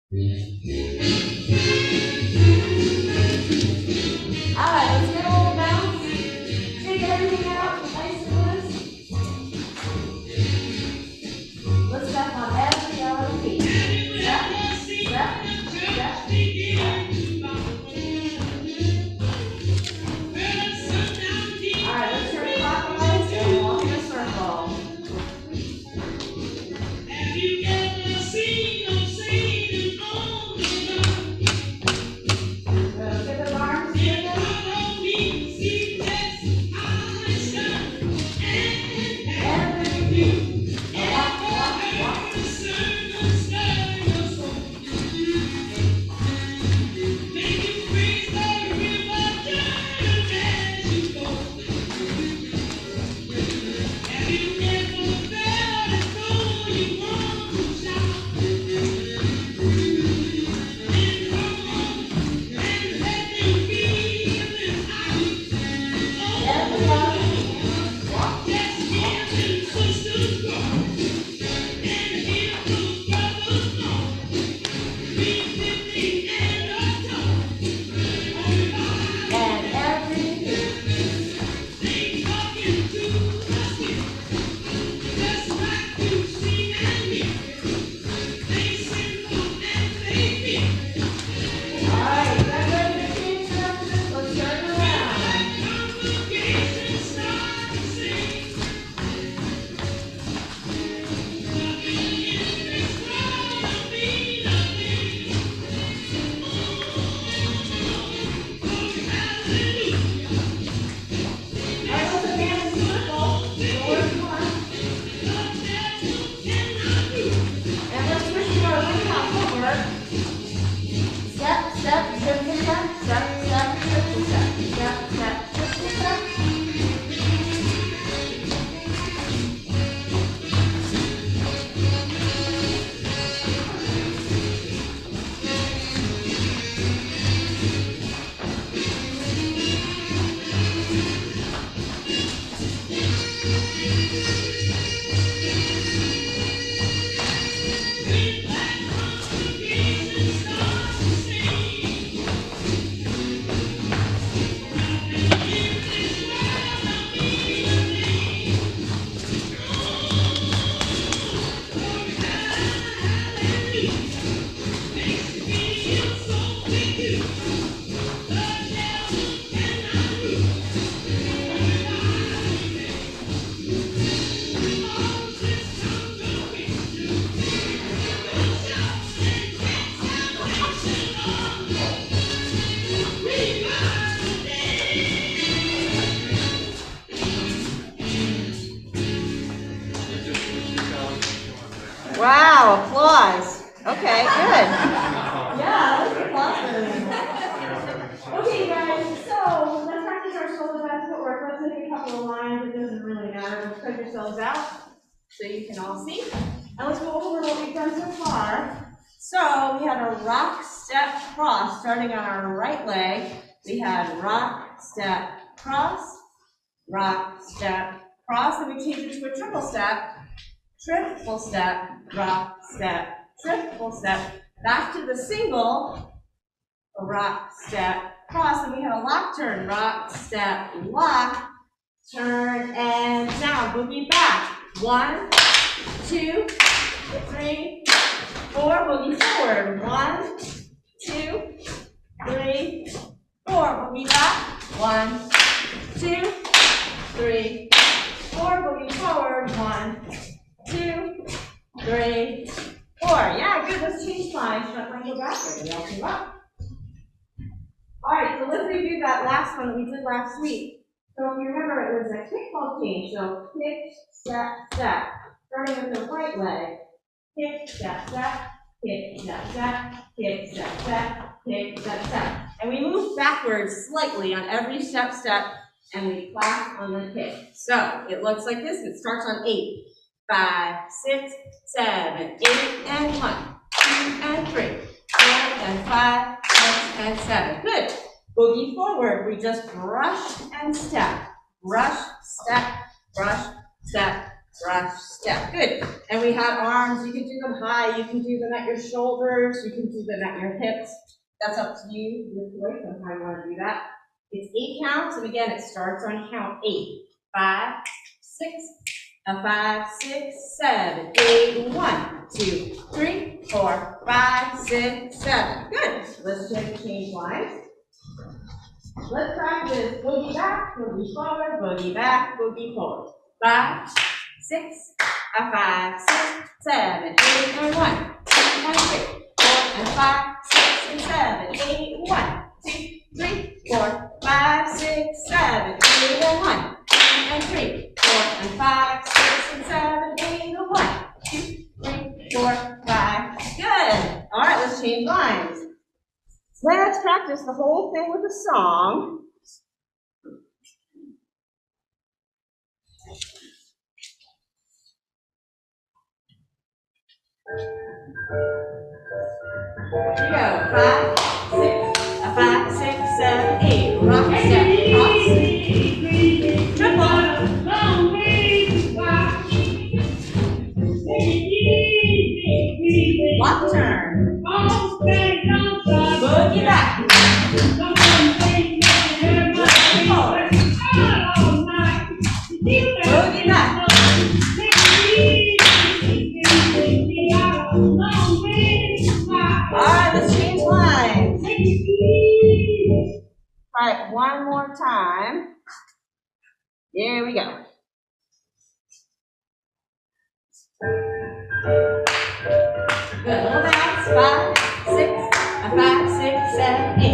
Alright, let's get a little bounce. Take everything out, nice and loose. Let's step on every other feet. Step, step, step, step. Alright, let's turn clockwise and walk in a circle. Have you ever seen or seen on the run? Get the arms together. Wow, applause. Okay, good. Yeah, let's applause. Okay, guys, so let's practice our shoulder back footwork. Let's make a couple of lines. It doesn't really matter. Just spread yourselves out so you can all see. And let's go over what we've done so far. So we had a rock, step, cross. Starting on our right leg, we had rock, step, cross, rock, step, cross. And we changed it to a triple step, rock, step, triple step. Back to the single, a rock, step, cross. And we had a lock turn, rock, step, lock, turn, and down. Boogie back. 1, 2, 3, 4. Boogie forward. 1, 2, 3, 4. Boogie back. 1, 2, 3, 4. Boogie forward. 1, 2, 3, 4. Yeah, good. Let's change lines. Front leg go backward. We all come up. All right, so let's review that last one that we did last week. So if you remember, it was a kickball change. So kick, step, step. Starting with the right leg. Kick, step, step. Kick, step, step. Kick, step, step. Kick, step, step. And we move backwards slightly on every step, and we clap on the kick. So it looks like this. It starts on 8. 5, 6, 7, 8, and 1, 2, and 3, 4, and 5, 6, and 7. Good. Boogie forward. We just brush and step. Brush, step, brush, step, rock, step. Good. And we have arms. You can do them high. You can do them at your shoulders. You can do them at your hips. That's up to you, your choice on how you want to do that. It's 8 counts, and again, it starts on count 8. 5, 6, 5, 6, 7, 8, 1, 2, 3, 4, 5, 6, 7. Good. Let's change lines. Let's practice boogie back, boogie forward, boogie back, boogie forward. 5, 6, 5, 6, 7, 8, and 1, 2, and 3, 4, and 5, 6, and 7, 8, 1, 2, 3, 4, 5, 6, 7, 8, and 1, 2, and 3, 4, and 5, 6, and 7, 8, and 1, 2, 3, 4, 5. Good. All right, let's change lines. Let's practice the whole thing with a song. Here we go. 5, 6, 5, 6, 7, 8. Rock, step, cross. Triple. Lock turn. Boogie back. Boogie forward. Boogie back. All right, let's change lines. All right, one more time. Here we go. Good, little bounce. 5, 6, 5, 6, 7, 8.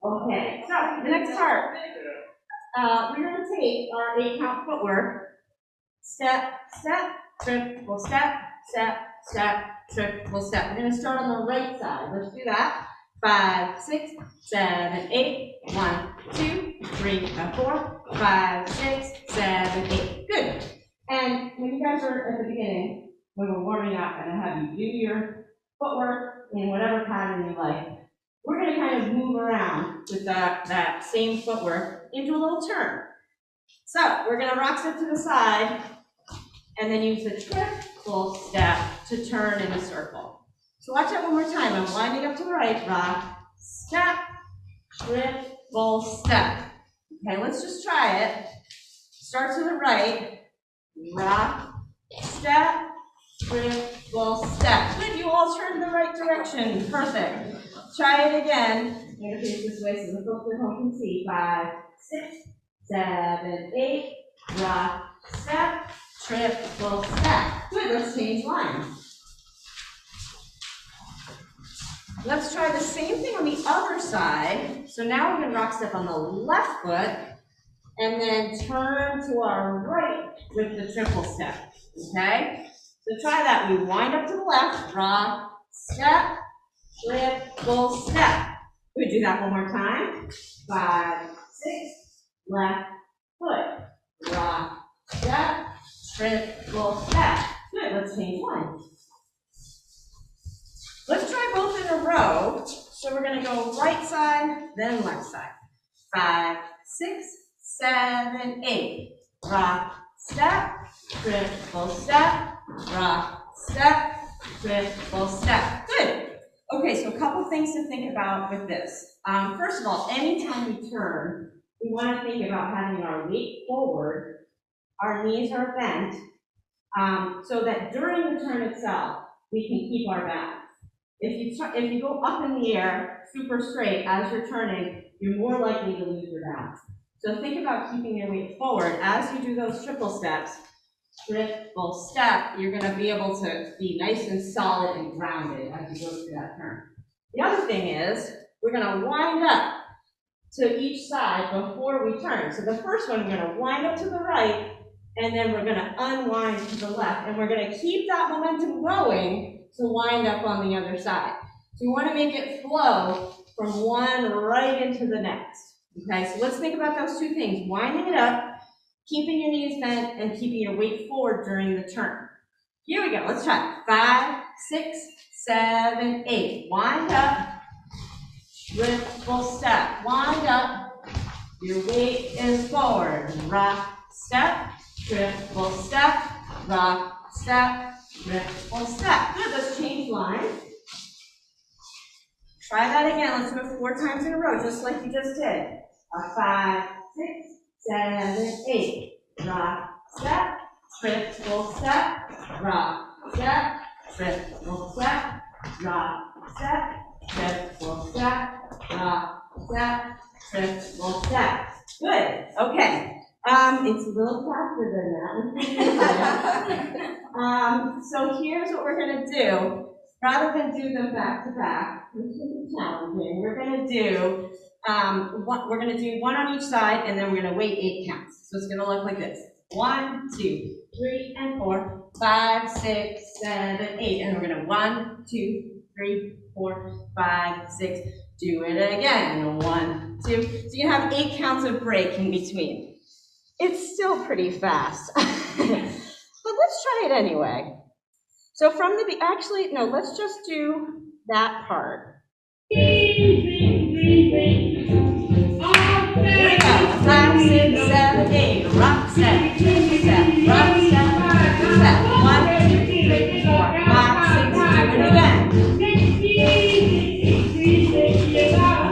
Okay, so the next part, we're going to take our 8-count footwork, step, step, triple step, step, step, triple step. We're going to start on the right side. Let's do that. 5, 6, 7, 8. 1, 2, 3, 4, 5, 6, 7, 8. Good. And when you guys are at the beginning, when we're warming up, and I have you do your footwork in whatever pattern you like, we're going to kind of move around with that same footwork into a little turn. So we're going to rock step to the side and then use the triple step to turn in a circle. So watch that one more time. I'm winding up to the right. Rock, step, triple step. Okay, let's just try it. Start to the right. Rock, step, triple step. Good, you all turned in the right direction. Perfect. Try it again. I'm going to face this way so the folks at home can see. 5, 6, 7, 8. Rock, step, triple step. Good, let's change lines. Let's try the same thing on the other side. So now we're going to rock step on the left foot and then turn to our right with the triple step. Okay? So try that. We wind up to the left, rock, step, triple step. We do that one more time. 5, 6, left foot, rock, step, triple step. Good, let's change lines. Let's try both in a row. So we're going to go right side, then left side. 5, 6, 7, 8. Rock, step, triple step, rock, step, triple step. Good. Okay, so a couple things to think about with this. First of all, anytime we turn, we want to think about having our weight forward, our knees are bent, so that during the turn itself, we can keep our balance. If you go up in the air, super straight, as you're turning, you're more likely to lose your balance. So think about keeping your weight forward. As you do those triple steps, triple step, you're going to be able to be nice and solid and grounded as you go through that turn. The other thing is, we're going to wind up to each side before we turn. So the first one, we're gonna wind up to the right, and then we're gonna unwind to the left, and we're gonna keep that momentum going to wind up on the other side. So you wanna make it flow from one right into the next. Okay, so let's think about those two things, winding it up, keeping your knees bent, and keeping your weight forward during the turn. Here we go, let's try it. 5, 6, 7, 8. Wind up, triple step, wind up, your weight is forward, rock, step, triple step, rock, step, triple step. Good, let's change lines. Try that again, let's do it 4 times in a row, just like you just did. 5, 6, 7, 8. Rock, step, triple step, rock, step, triple step, rock, step, triple step, rock, step, triple step. Good, okay. It's a little faster than that. So here's what we're gonna do. Rather than do them back to back, which is challenging, we're gonna do one on each side, and then we're gonna wait 8 counts. So it's gonna look like this: 1, 2, 3, and 4, 5, 6, 7, 8, and we're gonna 1, 2, 3, 4, 5, 6. Do it again. 1, 2. So you have 8 counts of break in between. It's still pretty fast, but let's try it anyway. So from the actually no, let's just do that part. Here we go. 5, 6, 7, 8. Rock step, triple step, rock step, triple step. 1, 2, 3, 4, 5, 6. Do it again.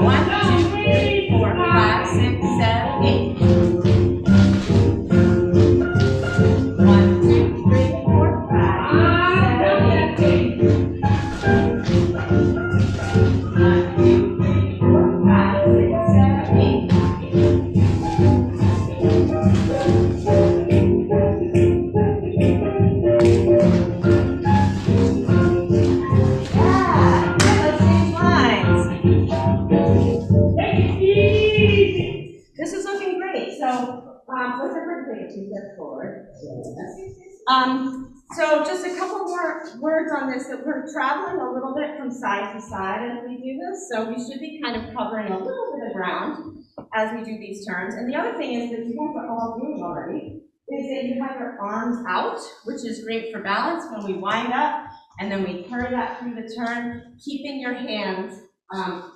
1, 2, 3, 4, 5, 6, 7, 8. 1, 2, 3, 4, 5, 6, 7, 8. 1, 2, 3, 4, 5, 6, 7, 8. So just a couple more words on this, that we're traveling a little bit from side to side as we do this, so we should be kind of covering a little bit of ground as we do these turns. And the other thing is that you guys are all doing already, is that you have your arms out, which is great for balance when we wind up, and then we carry that through the turn, keeping your hands, out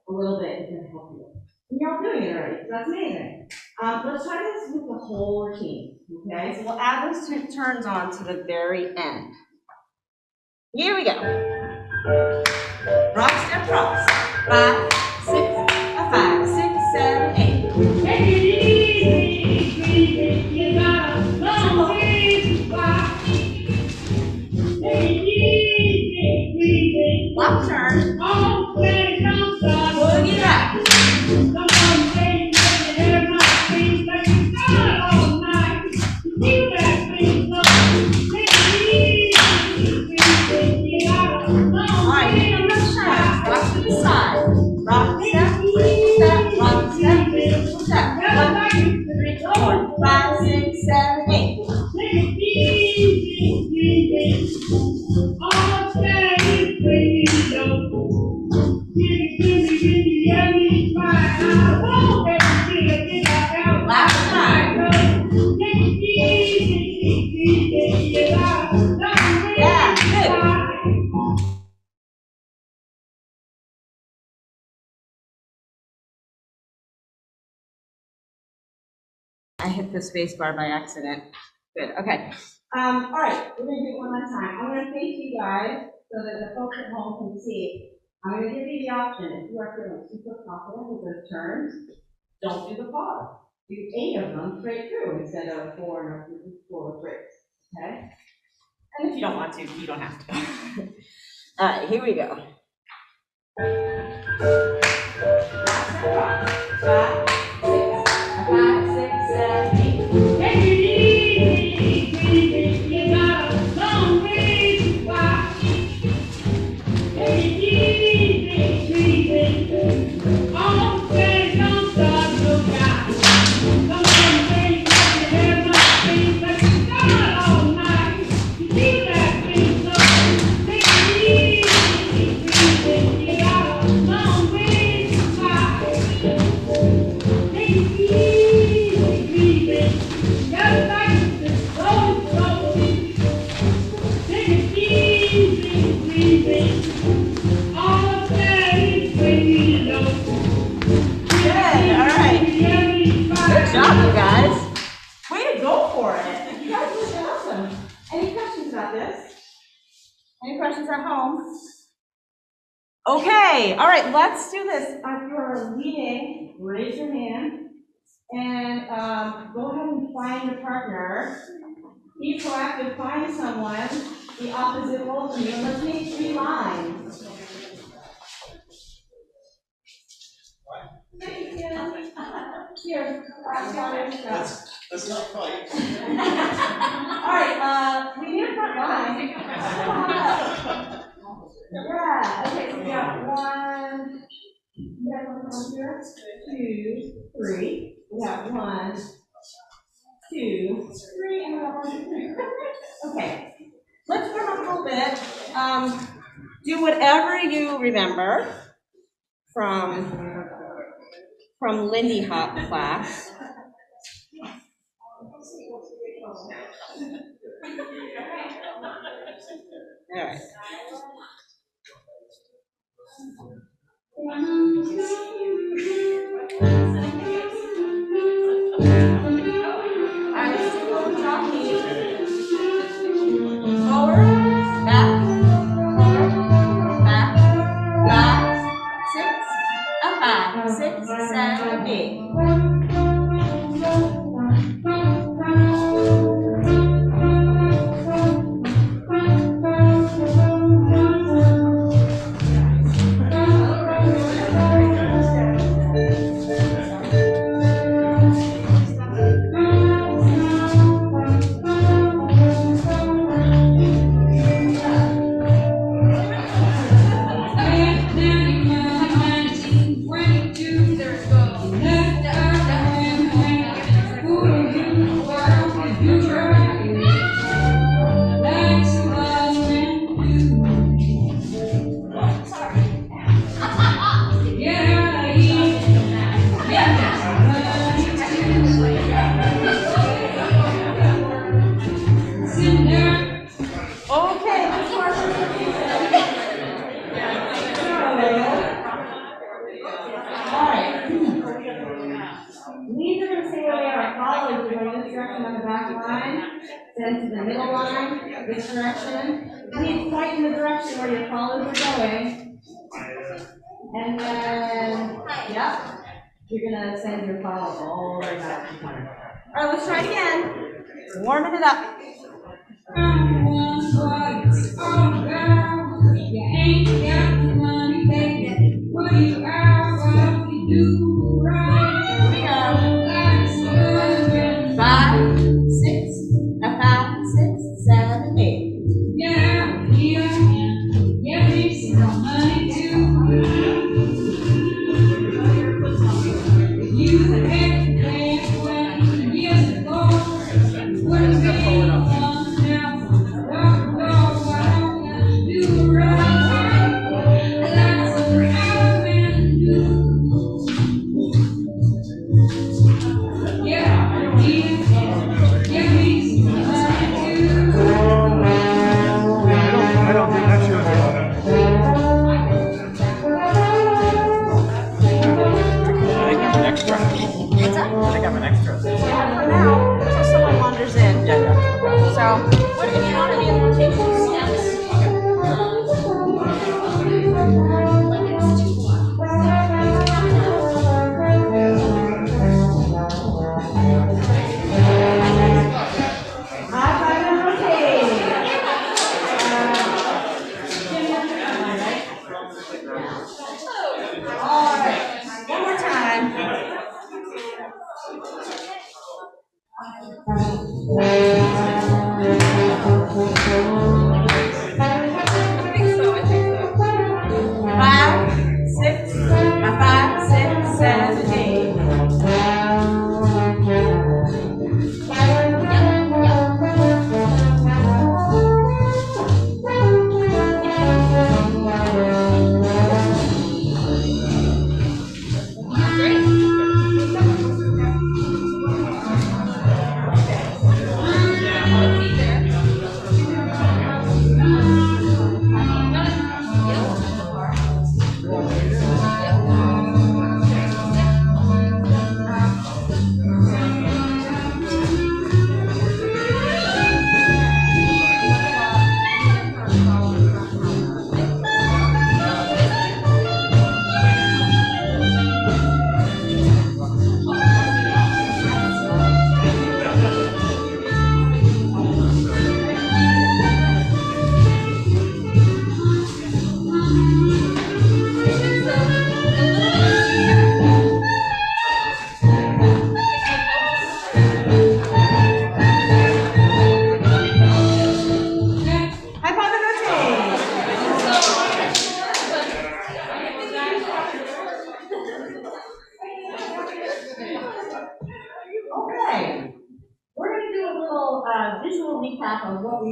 a little bit is going to help you. And you're all doing it already, so that's amazing. Let's try this with the whole routine, okay? So we'll add those 2 turns on to the very end. Here we go. Rock, step, cross. 5, 6, 5, 6, 7, 8. Take it easy, you got a long way to fly. Take it easy, left turn. Boogie back. I hit the space bar by accident. Good, okay. All right, we're gonna do it one last time. I'm gonna face you guys so that the folks at home can see. I'm gonna give you the option. If you are feeling super confident with those turns, don't do the pause. Do 8 of them straight through instead of 4 or 3, okay? And if you don't want to, you don't have to. All right, here we go. 5, 6, 7, 8. Take it easy, you got a long way to walk. Take it easy, all Any questions at home? Okay, all right, let's do this. If you're leading, raise your hand and go ahead and find a partner. Be proactive, find someone, the opposite role from you. Let's make 3 lines. Here, Let's not fight. all right, we need a front line. Yeah, okay, so we got 1, we got 1 here, 2, 3. We got 1, 2, 3, and we got 1, 2, 3. Okay, let's warm up a little bit. Do whatever you remember from Lindy Hop class. All right. Forward, back, back, 6, up, back, 6, 7, 8. Then to the middle line, this direction. Please point in the direction where your follows are going. And then, yep, you're going to send your follow all the way back to the corner. All right, let's try it again. Warming it up. You ain't got the money, baby. What you are, what you do right. Here we go. 5, 6, 5, 6, 7, 8. Yeah, yeah, need some money too. You had plans when years ago. What is it?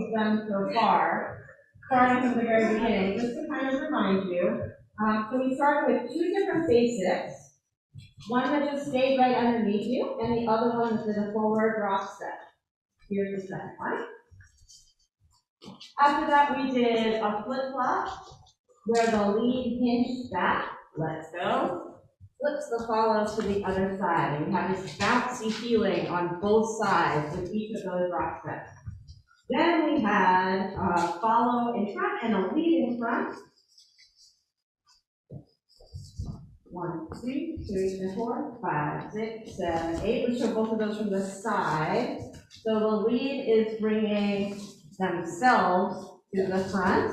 of them so far, starting from the very beginning, just to kind of remind you. So we started with two different basics. One that just stayed right underneath you, and the other one that did a forward rock step. Here's the second one. After that, we did a flip-flop, where the lead hinged back. Let's go. Flips the follow to the other side, and we have this bouncy feeling on both sides with each of those rock steps. Then we had a follow in front and a lead in front. 1, 2, 3, and 4, 5, 6, 7, 8. We show both of those from the side. So the lead is bringing themselves to the front.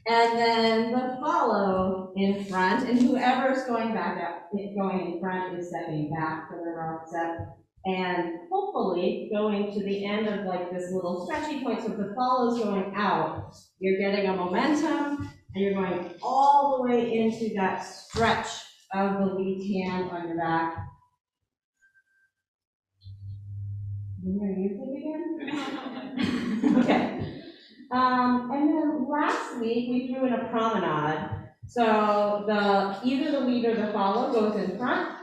And then the follow in front, and whoever's going back up, going in front is stepping back for the rock step. And hopefully going to the end of like this little stretchy point. So if the follow's going out, you're getting a momentum, and you're going all the way into that stretch of the lead hand on your back. Okay. And then last week we threw in a promenade. So either the lead or the follow goes in front.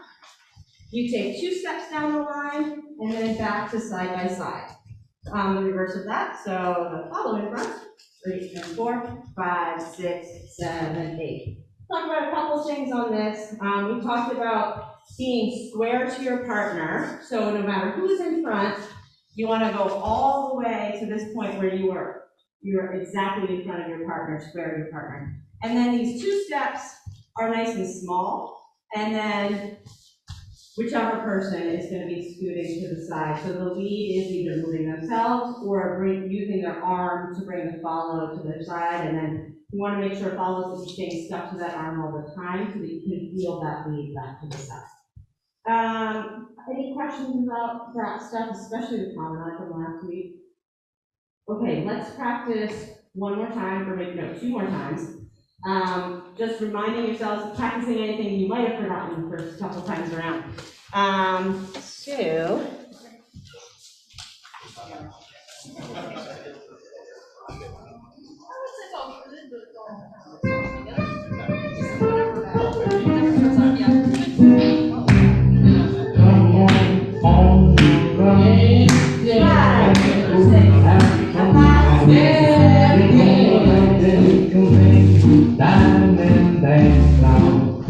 You take 2 steps down the line and then back to side by side. The reverse of that. So the follow in front. 3 and 4, 5, 6, 7, 8. Talk about a couple things on this. We talked about being square to your partner. So no matter who's in front, you want to go all the way to this point where you're exactly in front of your partner, square to your partner. And then these 2 steps are nice and small. And then whichever person is going to be scooting to the side. So the lead is either moving themselves or using their arm to bring the follow to their side. And then you want to make sure follows is staying stuck to that arm all the time so that you can feel that lead back to the side. Any questions about that stuff, especially the promenade from last week? Okay, let's practice one more time, or maybe no, 2 more times. Just reminding yourselves, practicing anything you might have forgotten the first couple times around.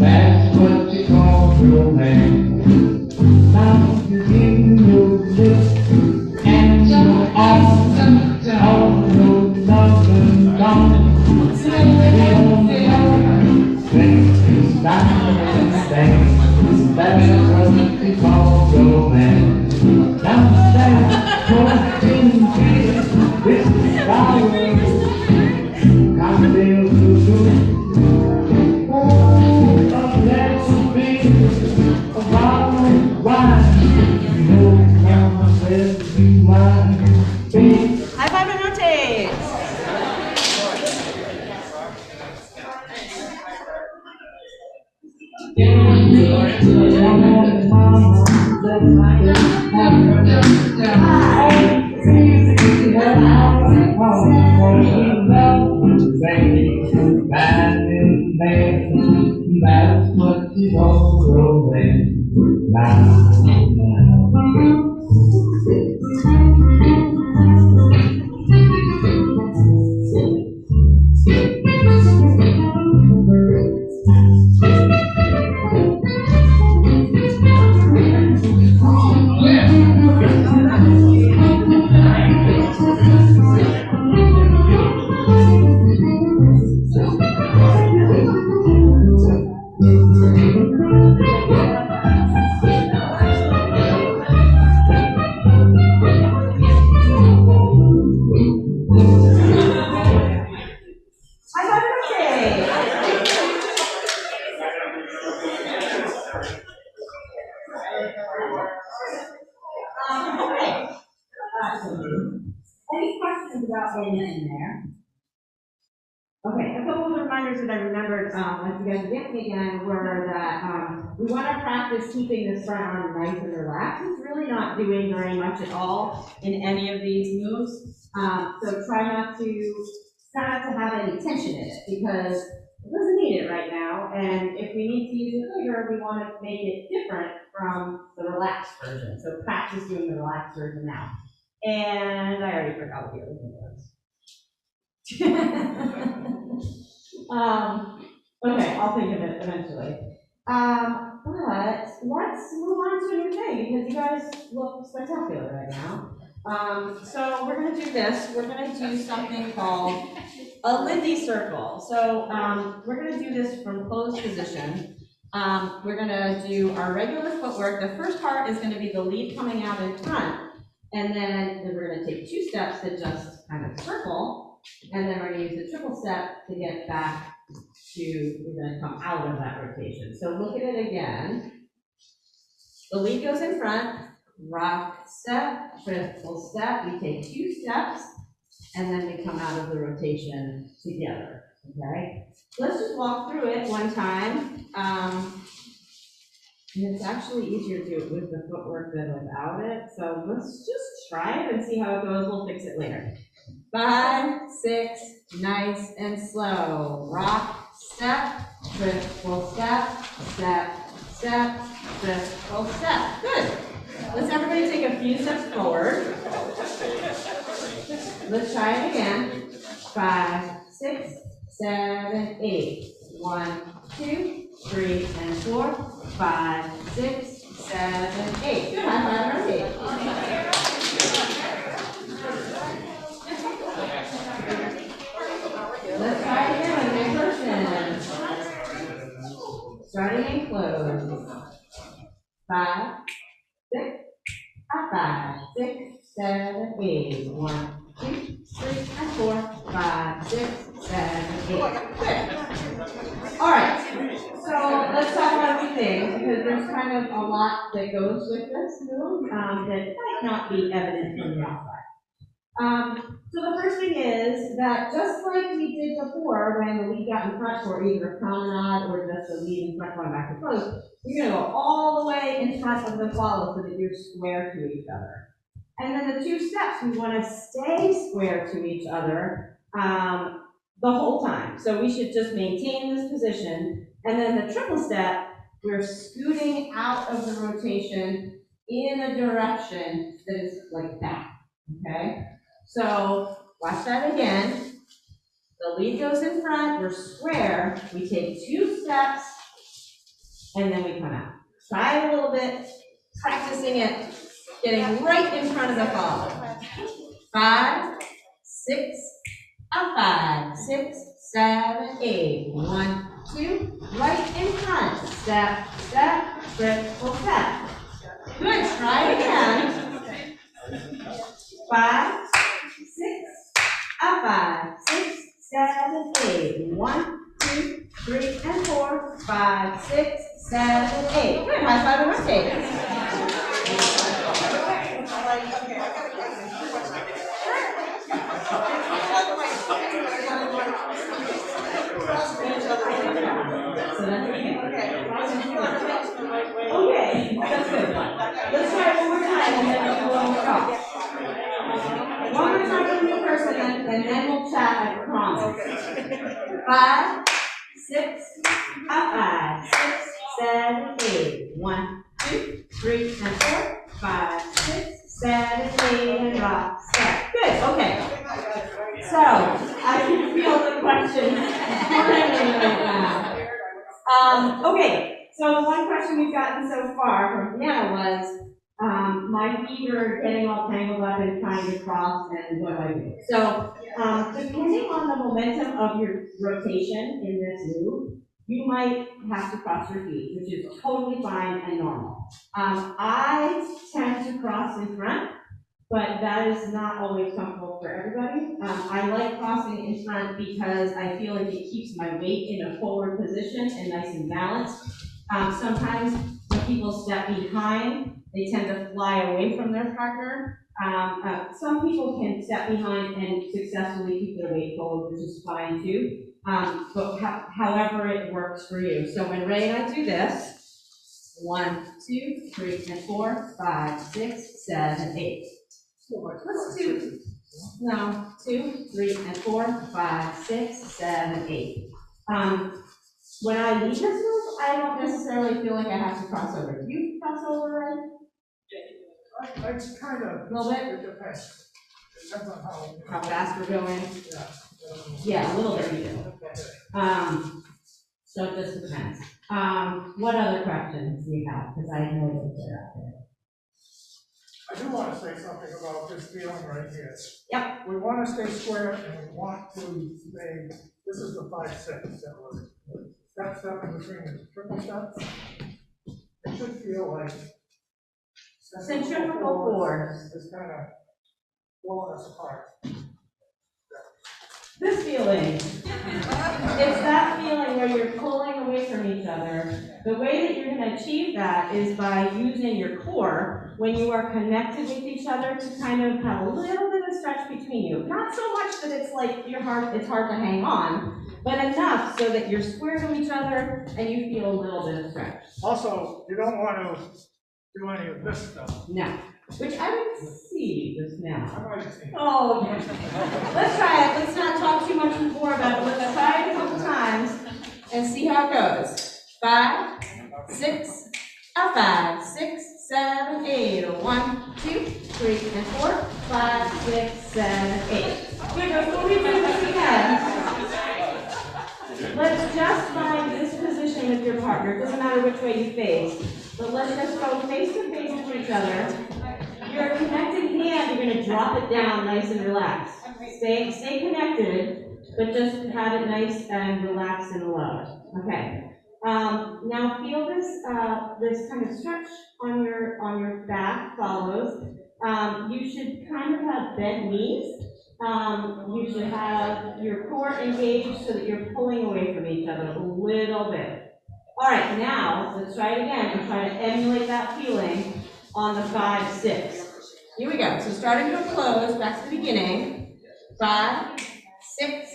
That's what you call romance. Now you give your lips and your arms all those loving songs. That's what you call romance. Now that's what this is flowers. Cocktails to do. High five and rotate. That's what you go rolling now. Any questions about in there? Okay, a couple of reminders that I remembered, as you guys are with me again, were that we want to practice keeping this front arm nice and relaxed. It's really not doing very much at all in any of these moves. So try not to have any tension in it, because it doesn't need it right now, and if we need to use it later, we want to make it different from the relaxed version. So practice doing the relaxed version now. And I already forgot what the other thing was. Okay, I'll think of it eventually. But let's move on to a new thing, because you guys look spectacular right now. So we're gonna do this. We're gonna do something called a Lindy Circle. So we're gonna do this from closed position. We're gonna do our regular footwork. The first part is gonna be the lead coming out in front, and then we're gonna take 2 steps to just kind of circle, and then we're gonna use the triple step to get back to, we're gonna come out of that rotation. So look at it again. The lead goes in front, rock, step, triple step. We take 2 steps, and then we come out of the rotation together, okay? Let's just walk through it one time. And it's actually easier to do it with the footwork than without it. So let's just try it and see how it goes. We'll fix it later. 5, 6, nice and slow. Rock, step, triple step, step, step, triple step. Good. Let's everybody take a few steps forward. Let's try it again. 5, 6, 7, 8. 1, 2, 3, and 4. 5, 6, 7, 8. Good. High five, rotate. Let's try it again with a person. Starting and close. 5, 6, 5, 6, 7, 8. 1, 2, 3, and 4. 5, 6, 7, 8. Good. All right. So let's talk about a few things, because there's kind of a lot that goes with this move that might not be evident from the outside. So the first thing is that just like we did before when the lead got in front for either a promenade or just the lead in front going back to close, you're going to go all the way in front of the follow so that you're square to each other. And then the 2 steps, we want to stay square to each other the whole time. So we should just maintain this position. And then the triple step, we're scooting out of the rotation in a direction that is like that, okay? So watch that again. The lead goes in front, we're square, we take 2 steps, and then we come out. Try it a little bit, practicing it, getting right in front of the follow. 5, 6, 5, 6, 7, 8. 1, 2, right in front. Step, step, triple step. Good, try it again. 5, 6, 5, 6, 7, 8. 1, 2, 3, and 4. 5, 6, 7, 8. Good, high five and rotate. So that's okay. Okay, that's good. Let's try it one more time and then we'll stop. One more time with a new person and then we'll chat, I promise. 5, 6, 5, 6, 7, 8. 1, 2, 3, and 4. 5, 6, 7, 8, and rock, step. Good, okay. So, I can feel the question burning right now. Okay, so one question we've gotten so far from Deanna was, my feet are getting all tangled up and trying to cross, and what do I do? So, depending on the momentum of your rotation in this move, you might have to cross your feet, which is totally fine and normal. I tend to cross in front, but that is not always comfortable for everybody. I like crossing in front because I feel like it keeps my weight in a forward position and nice and balanced. Sometimes when people step behind, they tend to fly away from their partner. Some people can step behind and successfully keep their weight forward, which is fine too. But however it works for you. So when Ray and I do this, 1, 2, 3, and 4, 5, 6, 7, 8. Let's do No, 2, 3, and 4, 5, 6, 7, 8. When I leave this group, I don't necessarily feel like I have to cross over. Do you cross over, right? It's kind of, A little bit? it depends. Depends on How fast we're going? yeah. Yeah, a little bit you do. So it just depends. What other questions do you have? Because I know that they're out there. I do want to say something about this feeling right here. Yep. We want to stay square and we want to stay, this is the 5-6 that we're, step in between the triple steps. It should feel like. Centrifugal force. Is kind of blowing us apart. This feeling, it's that feeling where you're pulling away from each other. The way that you're going to achieve that is by using your core when you are connected with each other to kind of have a little bit of stretch between you. Not so much that it's like it's hard to hang on, but enough so that you're square to each other and you feel a little bit of stretch. Also, you don't want to do any of this stuff. No, which I would see just now. I might see. Oh, yeah. Let's try it. Let's not talk too much more about it. Let's try it a couple times and see how it goes. 5, 6, a 5, 6, 7, 8. 1, 2, 3, and 4, 5, 6, 7, 8. Good. Before we do this again, let's just find this position with your partner. It doesn't matter which way you face, but let's just go face to face with each other. Your connected hand, you're going to drop it down nice and relaxed. Stay connected, but just have it nice and relaxed and low. Okay. Now feel this kind of stretch on your back follows. You should kind of have bent knees. You should have your core engaged so that you're pulling away from each other a little bit. All right, now let's try it again and try to emulate that feeling on the 5, 6. Here we go. So starting to close, back to the beginning. 5, 6,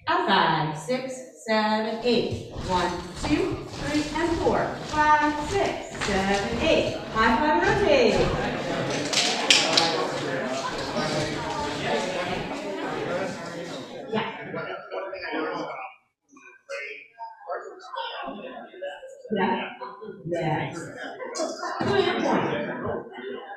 a 5, 6, 7, 8. 1, 2, 3, and 4. 5, 6, 7, 8. High five and rotate. Yeah. Yeah. Yes. Good point.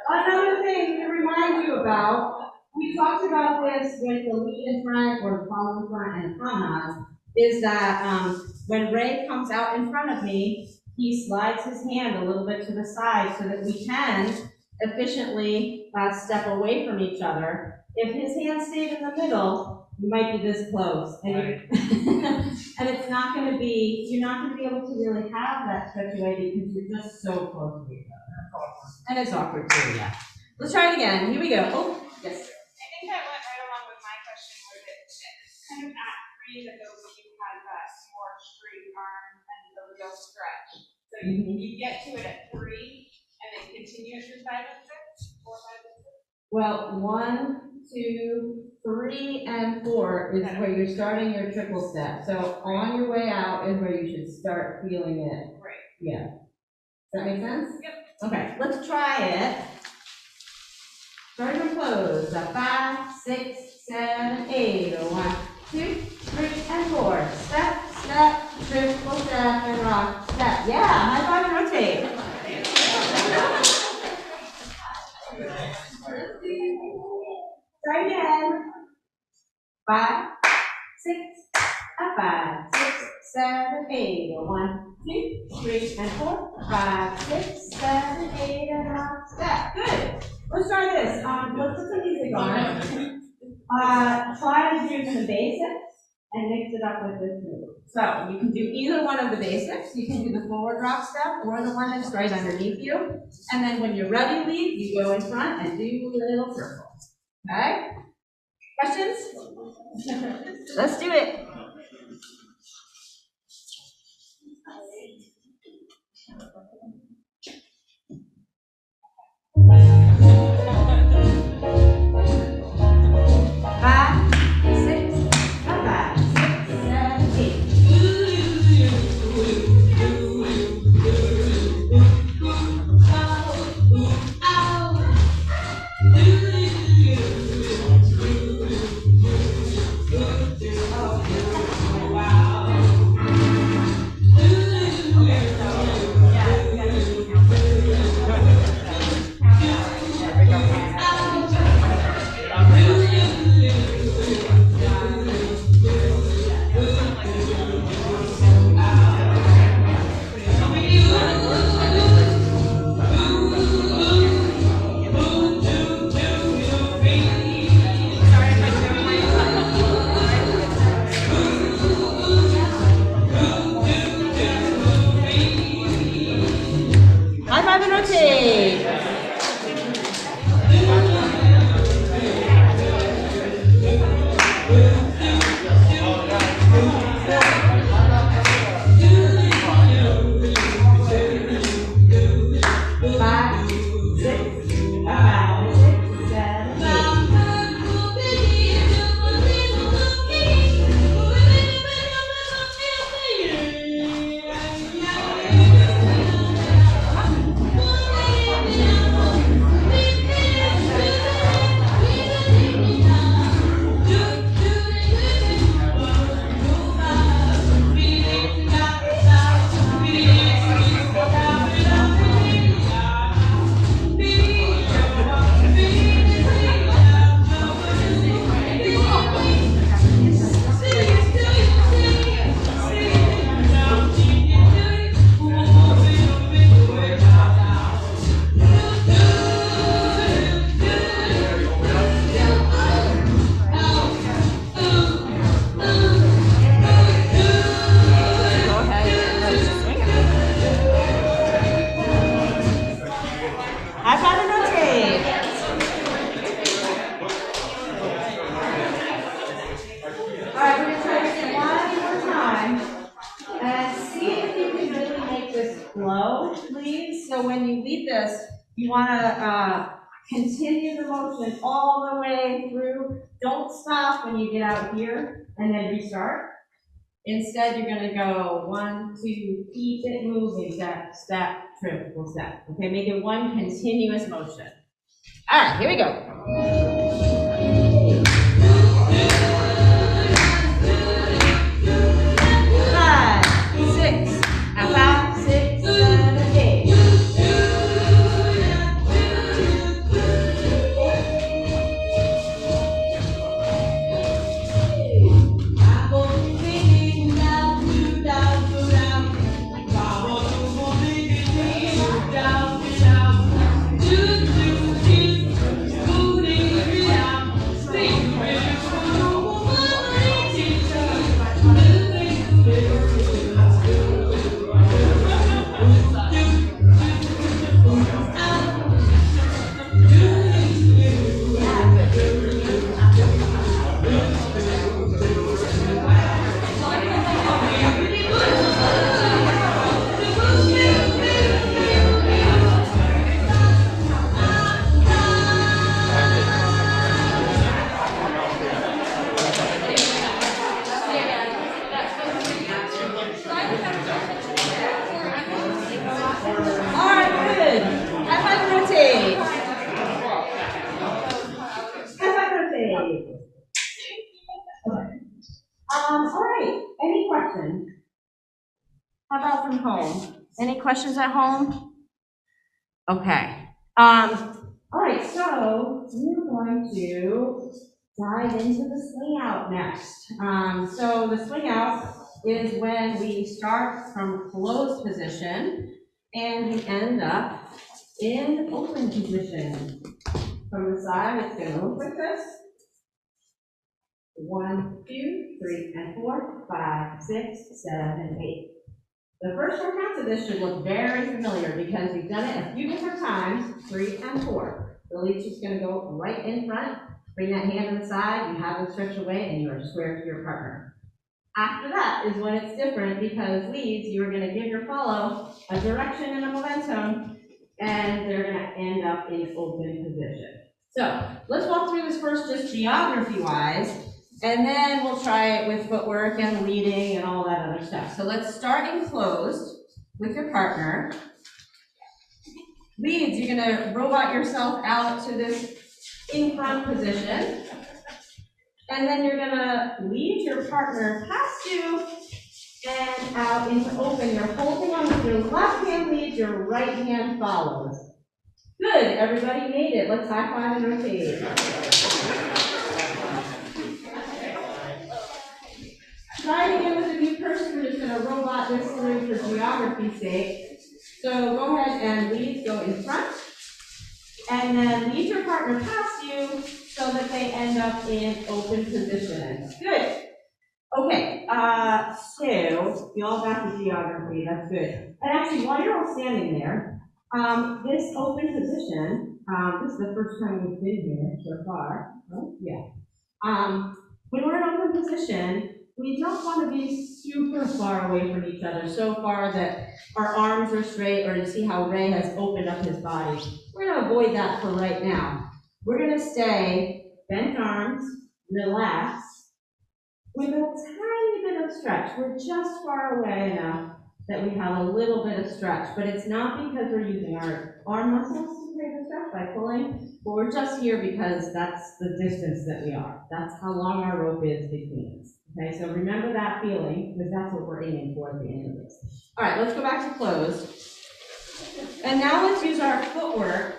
Another thing to remind you about, we talked about this with the lead in front or the follow in front and promenade, is that when Ray comes out in front of me, he slides his hand a little bit to the side so that we can efficiently step away from each other. If his hand stayed in the middle, you might be this close. And, and it's not going to be, you're not going to be able to really have that stretch away because you're just so close to each other. And it's awkward too, yeah. Let's try it again. Here we go. Oh, yes. I think that went right along with my question where it's kind of at 3 that goes you have that more straight arm and the real stretch. So you get to it at 3 and then continue it through 5 and 6, 4, 5, and 6. Well, 1, 2, 3, and 4 is where you're starting your triple step. So on your way out is where you should start feeling it. Right. Yeah. Does that make sense? Yep. Okay, let's try it. Starting to close. 5, 6, 7, 8. 1, 2, 3, and 4. Step, step, triple step, and rock, step. Yeah, high five and rotate. Try again. 5, 6, a 5, 6, 7, 8. 1, 2, 3, and 4. 5, 6, 7, 8, and rock, step. Good. Let's try this. Let's put some music on. Try to do some basics and mix it up with this move. So you can do either one of the basics. You can do the forward rock step or the one that's right underneath you. And then when you're ready to leave, you go in front and do a little circle. Okay? Questions? Let's do it. right, we're gonna try this one more time. And see if you can really make this flow, please. So when you lead this, you wanna, continue the motion all the way through. Don't stop when you get out here and then restart. Instead, you're gonna go 1, 2, keep it moving, step, step, triple step. Okay, make it one continuous motion. All right, here we go. Five, six, 5, 6, 7, 8. All right, any questions? How about from home? Any questions at home? Okay. All right, so we're going to dive into the swing out next. So the swing out is when we start from closed position and we end up in open position. From the side, it's going to look like this. 1, 2, 3, and 4, 5, 6, 7, 8. The first four counts of this should look very familiar because we've done it a few different times, 3 and 4. The lead's just going to go right in front, bring that hand to the side, you have them stretch away, and you are square to your partner. After that is when it's different because leads, you are going to give your follow a direction and a momentum, and they're going to end up in open position. So let's walk through this first just geography-wise, and then we'll try it with footwork and leading and all that other stuff. So let's start in closed with your partner. Leads, you're gonna robot yourself out to this in front position. And then you're gonna lead your partner past you and out into open. You're holding on with your left hand leads, your right hand follows. Good, everybody made it. Let's high five and rotate. Try it again with a new person. We're just going to robot this through for geography's sake. So go ahead and lead, go in front. And then lead your partner past you so that they end up in open position. Good. Okay, so you all got the geography. That's good. And actually, while you're all standing there, this open position, this is the first time we've been here so far. Oh, yeah. When we're in open position, we don't want to be super far away from each other, so far that our arms are straight, or you see how Ray has opened up his body. We're going to avoid that for right now. We're going to stay bent arms, relax, with a tiny bit of stretch. We're just far away enough that we have a little bit of stretch, but it's not because we're using our arm muscles to create a stretch by pulling, but we're just here because that's the distance that we are. That's how long our rope is between us. Okay, so remember that feeling, because that's what we're aiming for at the end of this. All right, let's go back to closed. And now let's use our footwork.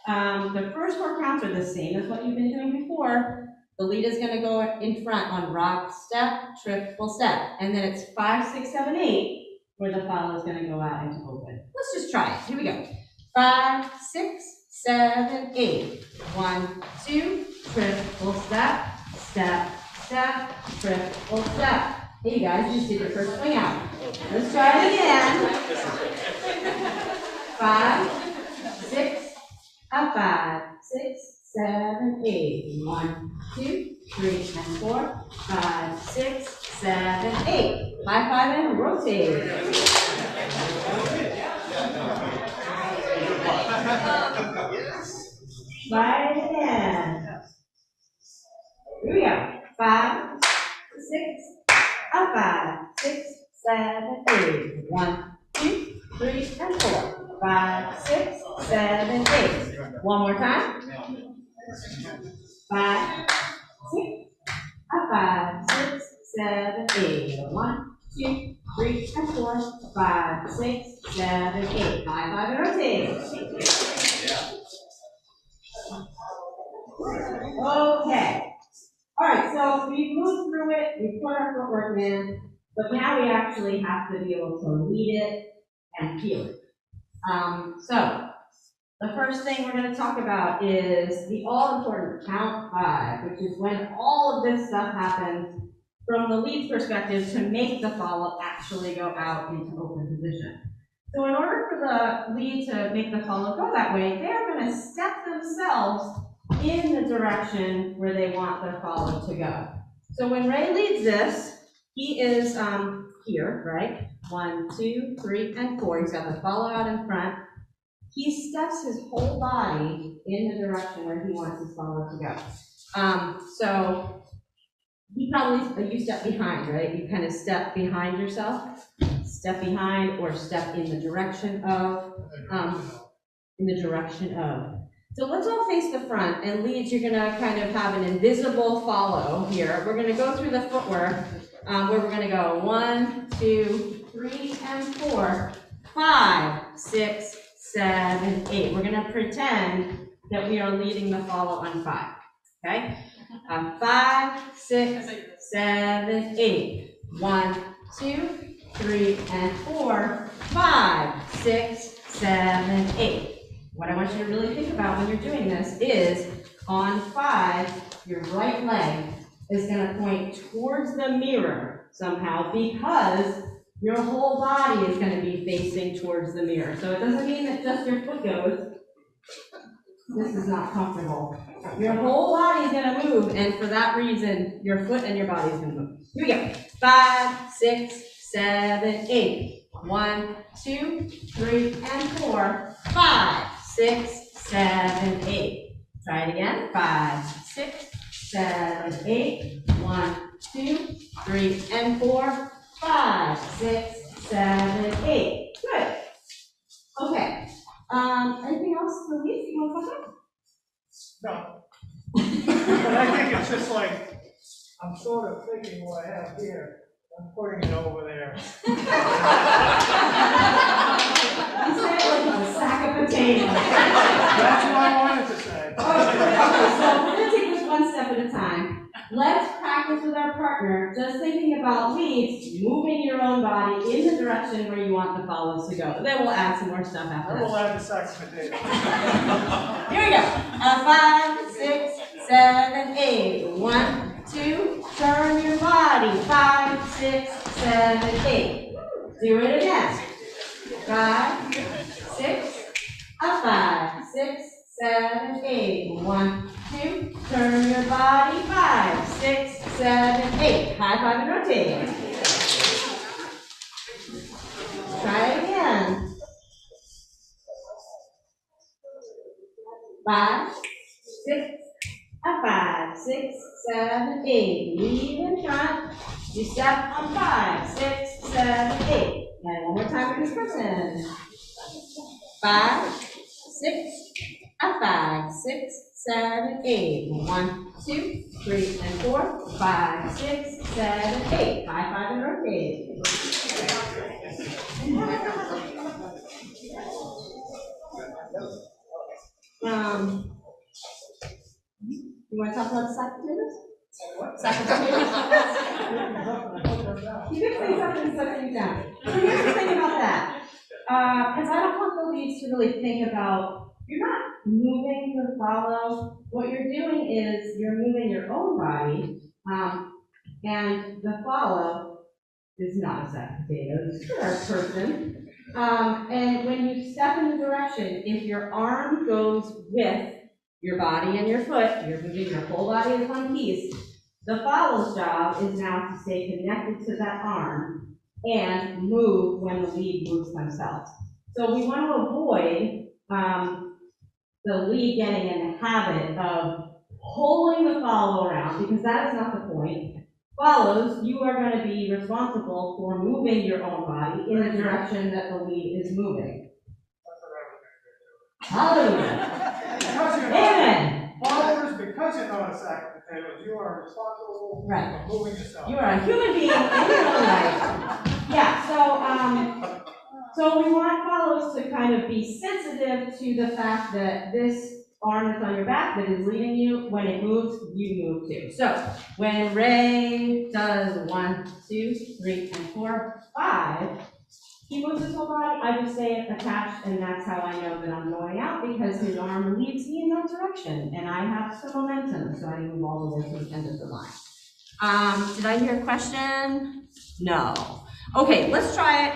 The first four counts are the same as what you've been doing before. The lead is going to go in front on rock, step, triple step. And then it's 5, 6, 7, 8, where the follow is going to go out into open. Let's just try it. Here we go. 5, 6, 7, 8. 1, 2, triple step, step, step, triple step. Hey, you guys, you just did your first swing out. Let's try it again. 5, 6, 5, 6, 7, 8. 1, 2, 3, and 4, 5, 6, 7, 8. High five and rotate. Try it again. Here we go. 5, 6, up 5, 6, 7, 8. 1, 2, 3, and 4. 5, 6, 7, 8. One more time. 5, 6, up 5, 6, 7, 8. 1, 2, 3, and 4. 5, 6, 7, 8. High five and rotate. Okay. All right, so we moved through it, we put our footwork in, but now we actually have to be able to lead it and feel it. So the first thing we're going to talk about is the all-important count 5, which is when all of this stuff happens from the lead's perspective to make the follow actually go out into open position. So in order for the lead to make the follow go that way, they're going to step themselves in the direction where they want their follow to go. So when Ray leads this, he is here, right? 1, 2, 3, and 4. He's got the follow out in front. He steps his whole body in the direction where he wants his follow to go. So he probably, you step behind, right? You kind of step behind yourself, step behind, or step in the direction of, So let's all face the front, and leads, you're gonna kind of have an invisible follow here. We're gonna go through the footwork, where we're gonna go 1, 2, 3, and 4, 5, 6, 7, 8. We're gonna pretend that we are leading the follow on 5, okay? 5, 6, 7, 8. 1, 2, 3, and 4, 5, 6, 7, 8. What I want you to really think about when you're doing this is, on 5, your right leg is going to point towards the mirror somehow, because your whole body is going to be facing towards the mirror. So it doesn't mean that just your foot goes. This is not comfortable. Your whole body is going to move, and for that reason, your foot and your body is going to move. Here we go. 5, 6, 7, 8. 1, 2, 3, and 4, 5, 6, 7, 8. Try it again. 5, 6, 7, 8. 1, 2, 3, and 4, 5, 6, 7, 8. Good. Okay. Anything else for Louise you want to talk about? No. But I think it's just like, I'm sort of thinking what I have here, I'm putting it over there. You say it like a sack of potatoes. That's what I wanted to say. Okay, so we're going to take this one step at a time. Let's practice with our partner, just thinking about leads, moving your own body in the direction where you want the follows to go. Then we'll add some more stuff after I that. will add the sack of potatoes. Here we go. 5, 6, 7, 8. 1, 2, turn your body. 5, 6, 7, 8. Do it again. 5, 6, up 5, 6, 7, 8. 1, 2, turn your body. 5, 6, 7, 8. High five and rotate. Try it again. 5, 6, up 5, 6, 7, 8. Lead in front. You step on 5, 6, 7, 8. And one more time for this person. 5, 6, up 5, 6, 7, 8. 1, 2, 3, and 4, 5, 6, 7, 8. High five and rotate. You want to talk about sack potatoes? Sack potatoes? You can say something and set things down. So here's the thing about that. Because I don't want the leads to really think about, you're not moving the follow. What you're doing is you're moving your own body, and the follow is not a sack of potatoes for our person. And when you step in the direction, if your arm goes with your body and your foot, you're moving your whole body as one piece. The follow's job is now to stay connected to that arm and move when the lead moves themselves. So we want to avoid the lead getting in the habit of pulling the follow around, because that is not the point. Follows, you are going to be responsible for moving your own body in the direction that the lead is moving. Hallelujah. Because you're not, Amen. followers, because you're not a sack of potatoes, you are responsible Right. for moving yourself. You are a human being in your own right. Yeah, so we want follows to kind of be sensitive to the fact that this arm that's on your back that is leading you, when it moves, you move too. So when Ray does 1, 2, 3, and 4, 5, he moves his whole body, I just stay attached, and that's how I know that I'm going out, because his arm leads me in that direction, and I have some momentum, so I move all the way to the end of the line. Did I hear a question? No. Okay, let's try it.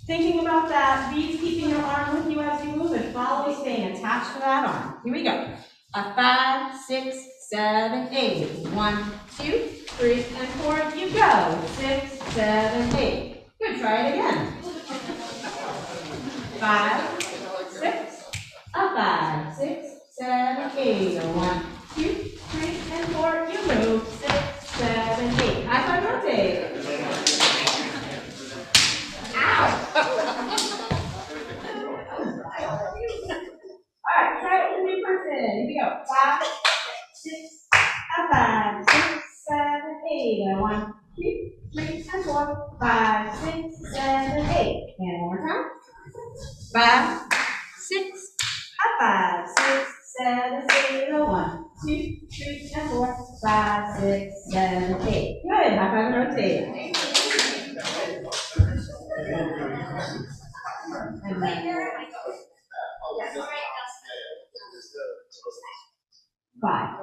Thinking about that, leads keeping your arm with you as you move, and follow staying attached to that arm. Here we go. 5, 6, 7, 8. 1, 2, 3, and 4. You go. 6, 7, 8. Good. Try it again. 5, 6, 5, 6, 7, 8. 1, 2, 3, and 4. You move. 6, 7, 8. High five, rotate. Ow! All right, try it with a new person. Here we go. 5, 6, 5, 6, 7, 8. 1, 2, 3, and 4. 5, 6, 7, 8. And one more time. 5, 6, 5, 6, 7, 8. 1, 2, 3, and 4. 5, 6, 7, 8. Good. High five and rotate. And then 5.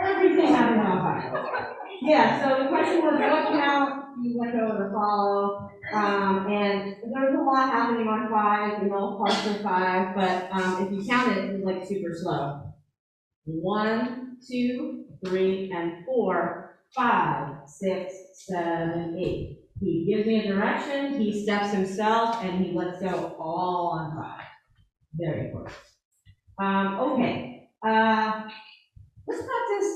Everything happens on 5. Yeah, so the question was what count you went over to follow. And there's a lot happening on 5, in all parts of 5, but if you count it, it's like super slow. 1, 2, 3, and 4, 5, 6, 7, 8. He gives me a direction, he steps himself, and he lets go all on 5. Very important. Okay. Let's practice.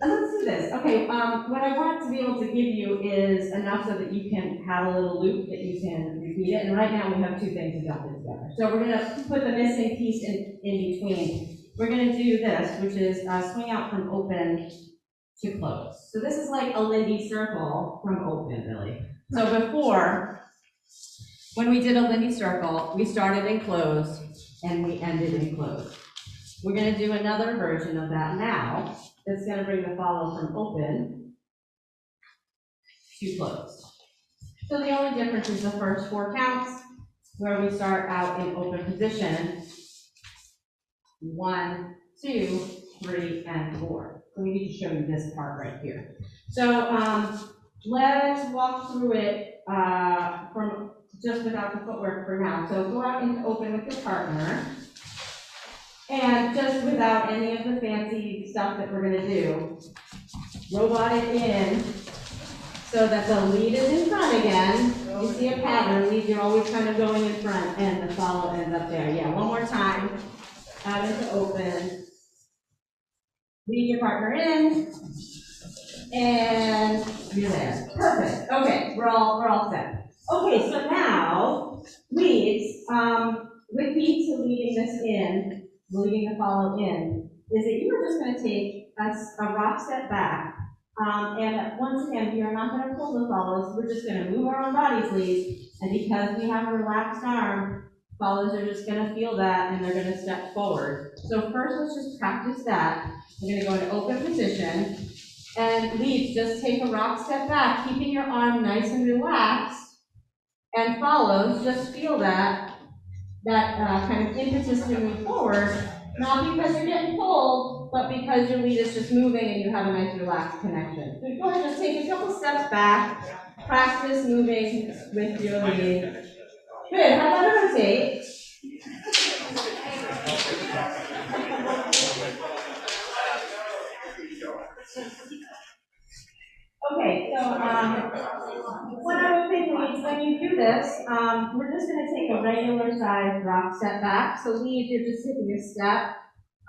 Let's do this. Okay. What I want to be able to give you is enough so that you can have a little loop that you can repeat it. And right now we have 2 things to jump in together. So we're going to put the missing piece in between. We're going to do this, which is swing out from open to close. So this is like a Lindy circle from open, really. So before, when we did a Lindy circle, we started in closed and we ended in closed. We're going to do another version of that now. That's going to bring the follow from open to closed. So the only difference is the first 4 counts, where we start out in open position. 1, 2, 3, and 4. So we need to show you this part right here. So let's walk through it from just without the footwork for now. So go out into open with your partner. And just without any of the fancy stuff that we're going to do, robot it in so that the lead is in front again. You see a pattern, lead, you're always kind of going in front, and the follow ends up there. Yeah, one more time. Out into open. Lead your partner in, and you're there. Perfect. Okay, we're all set. Okay, so now leads. The key to leading this in, leading the follow in, is that you are just going to take a rock step back. And once again, we are not going to pull the follows. We're just going to move our own bodies, lead. And because we have a relaxed arm, follows are just going to feel that, and they're going to step forward. So first, let's just practice that. We're going to go into open position, and leads, just take a rock step back, keeping your arm nice and relaxed, and follows, just feel that kind of impetus to move forward, not because you're getting pulled, but because your lead is just moving and you have a nice relaxed connection. So go ahead and just take a couple steps back, practice moving with your lead. Good, how about a rotate? Okay, so, what I was thinking is when you do this, we're just gonna take a regular size rock step back. So Lee, if you're just taking a step,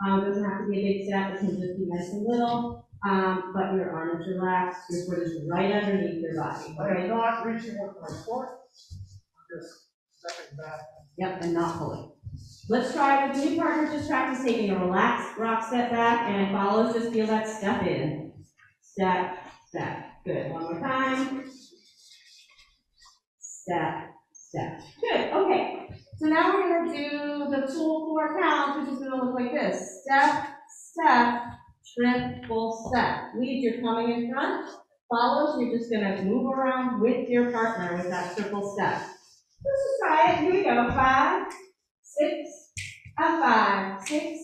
doesn't have to be a big step, it can just be nice and little. But your arm is relaxed, your foot is right underneath your body, okay? I'm not reaching with my foot, I'm just stepping back. Yep, and not pulling. Let's try with the new partner, just practice taking a relaxed rock step back, and it follows, just feel that step in. Step, step. Good, one more time. Step, step. Good, okay. So now we're gonna do the full 4 counts, which is gonna look like this. Step, step, triple step. Lead, you're coming in front. Follows, you're just gonna move around with your partner with that triple step. Let's just try it. Here we go. 5, 6, a 5, 6,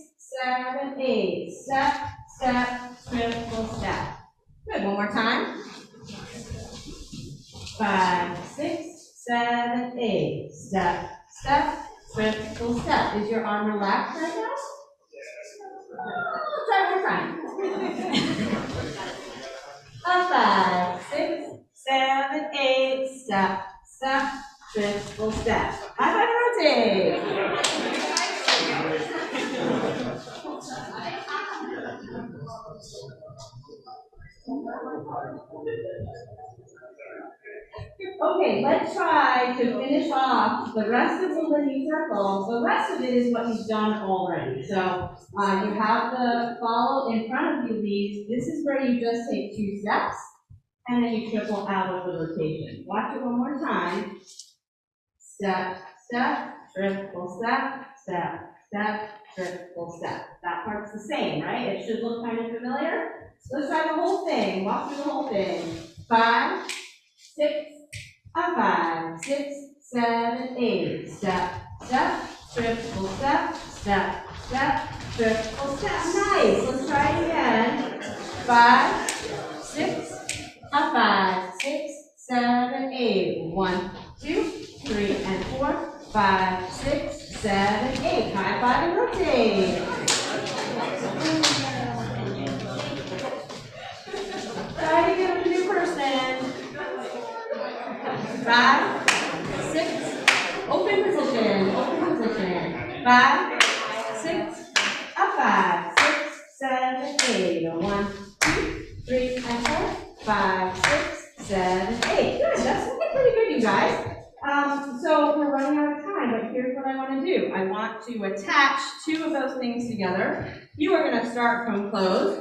7, 8. Step, step, triple step. Good. One more time. 5, 6, 7, 8. Step, step, triple step. Is your arm relaxed right now? Try one more time. A 5, 6, 7, 8. Step, step, triple step. High five and rotate. Okay, let's try to finish off the rest of the Lindy Circles. The rest of it is what you've done already. So you have the follow in front of you, Lee. This is where you just take 2 steps, and then you triple out of the rotation. Watch it one more time. Step, step, triple step, step, step, triple step. That part's the same, right? It should look kind of familiar. Let's try the whole thing. Walk through the whole thing. 5, 6, a 5, 6, 7, 8. Step, step, triple step, step, step, triple step. Nice. Let's try it again. 5, 6, a 5, 6, 7, 8. 1, 2, 3, and 4, 5, 6, 7, 8. High five and rotate. Try to get a new person. 5, 6, open position, 5, 6, a 5, 6, 7, 8. 1, 2, 3, and 4, 5, 6, 7, 8. Good, that's looking pretty good, you guys. So we're running out of time, but here's what I want to do. I want to attach 2 of those things together. You are going to start from closed.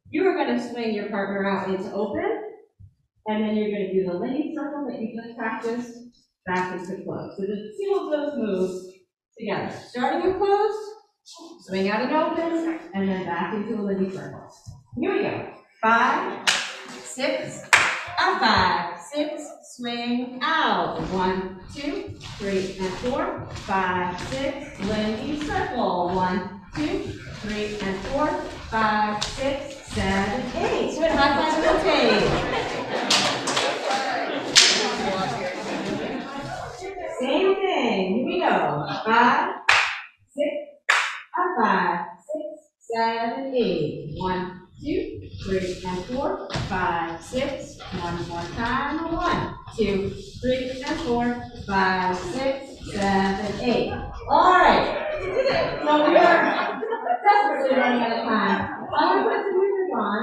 You are going to swing your partner out into open. And then you're going to do the Lindy circle that you just practiced back into close. So just 2 of those moves together. Starting in closed, swing out and open, and then back into a Lindy circle. Here we go. 5, 6, a 5, 6, swing out. 1, 2, 3, and 4, 5, 6, Lindy circle. 1, 2, 3, and 4, 5, 6, 7, 8. Good. High five and rotate. Same thing. Here we go. 5, 6, a 5, 6, 7, 8. 1, 2, 3, and 4, 5, 6. One more time. 1, 2, 3, and 4, 5, 6, 7, 8. All right. So we are desperately running out of time. I'm going to put some music on.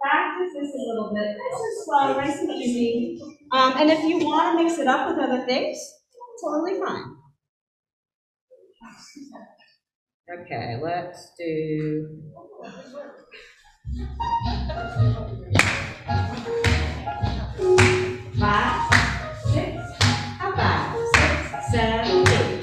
Practice this a little bit. Nice and slow, nice and easy. And if you want to mix it up with other things, totally fine. Okay, let's do. 5, 6, a 5, 6, 7, 8.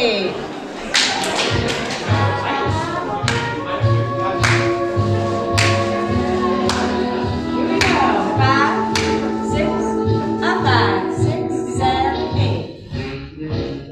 Here we go. 5, 6, a 5, 6, 7, 8.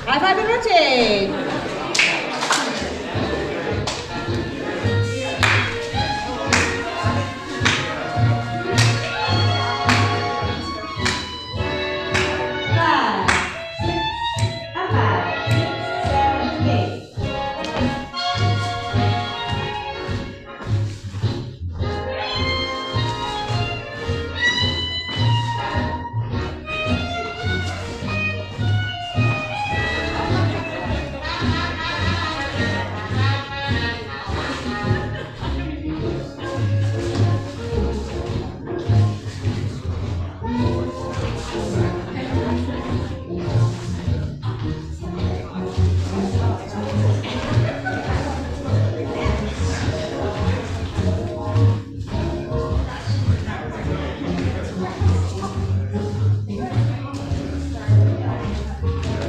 High five and rotate. Five, 6, a 5, 6, 7, 8.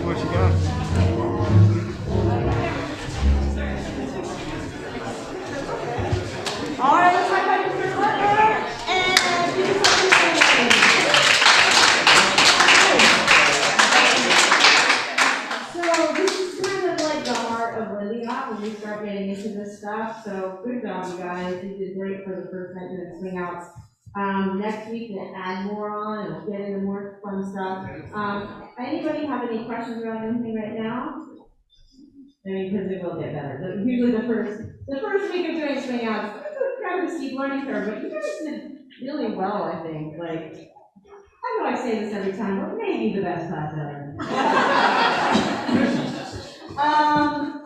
What you got? All right, let's high five Mr. Butler and do something. So this is kind of like the heart of Lindy Hop when we start getting into this stuff. So good job, you guys. You did great for the first night doing swing outs. Next week we'll add more on and we'll get into more fun stuff. Anybody have any questions about anything right now? I mean, because it will get better. But usually the first week of doing swing outs, it's kind of a steep learning curve, but you guys did really well, I think. Like, I know I say this every time, but maybe the best class ever.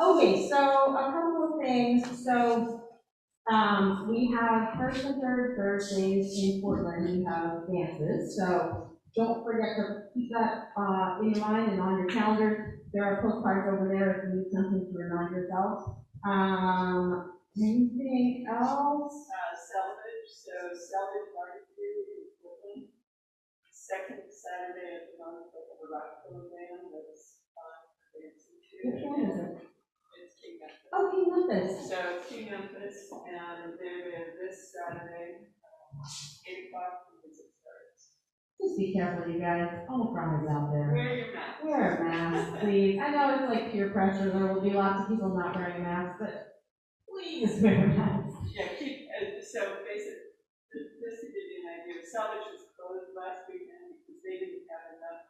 Okay, so a couple of things. So, we have first and third Thursdays in Portland, we have dances. So don't forget to keep that, in your mind and on your calendar. There are postcards over there if you need something to remind yourself. Anything else? Salvage, so salvage barbecue in Portland, second Saturday of the month, of the rock program, that's fun for dancing Which too. one is it? It's King Memphis. Oh, King Memphis. So it's King Memphis, and they're there this Saturday, 8 o'clock, because it starts. Just be careful, you guys. Omicron is out there. Wear your mask. Wear a mask, please. I know it's like peer pressure. There will be lots of people not wearing masks, but please wear a mask. Yeah, so basically, just to give you an idea, Salvage was closed last weekend because they didn't have enough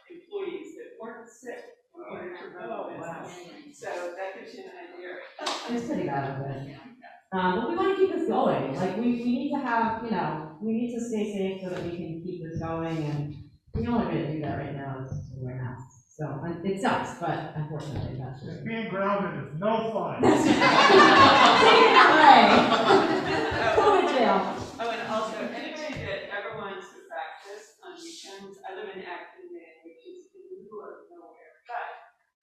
employees that weren't sick in order to run the business. So that gives you an idea. It's pretty bad, but we want to keep this going. Like, we need to have, we need to stay safe so that we can keep this going, and the only way to do that right now is to wear masks. So, it sucks, but unfortunately, that's true. Being grounded is no fun. Take it away. COVID jail. Oh, and also, anybody that ever wants to practice on weekends, I live in Acton, Maine, which is in the middle of nowhere, but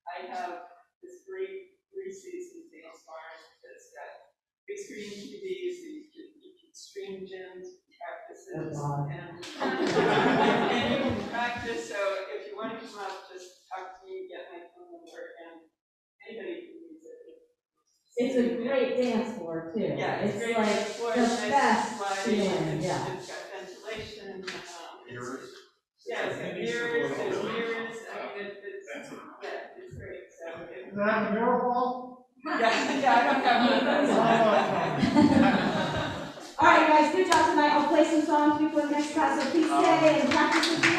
I have this great three-season dance barn that's got big screen TVs, so you can stream gyms, practices, Oh, and you can practice, so if you want to come up, just talk to me, get my phone number, and anybody can use it. It's a great dance floor, too. Yeah, it's great. like Floor the is nice, best sliding, feeling, yeah. It's got ventilation, Mirrors. yeah, it's got Lindy mirrors, Circles. there's mirrors, I mean, it's, yeah, it's great, so. Is that a mirror ball? Yeah, I don't have one of those. All right, guys, good job tonight. I'll play some songs before the next class, so please stay and practice with me.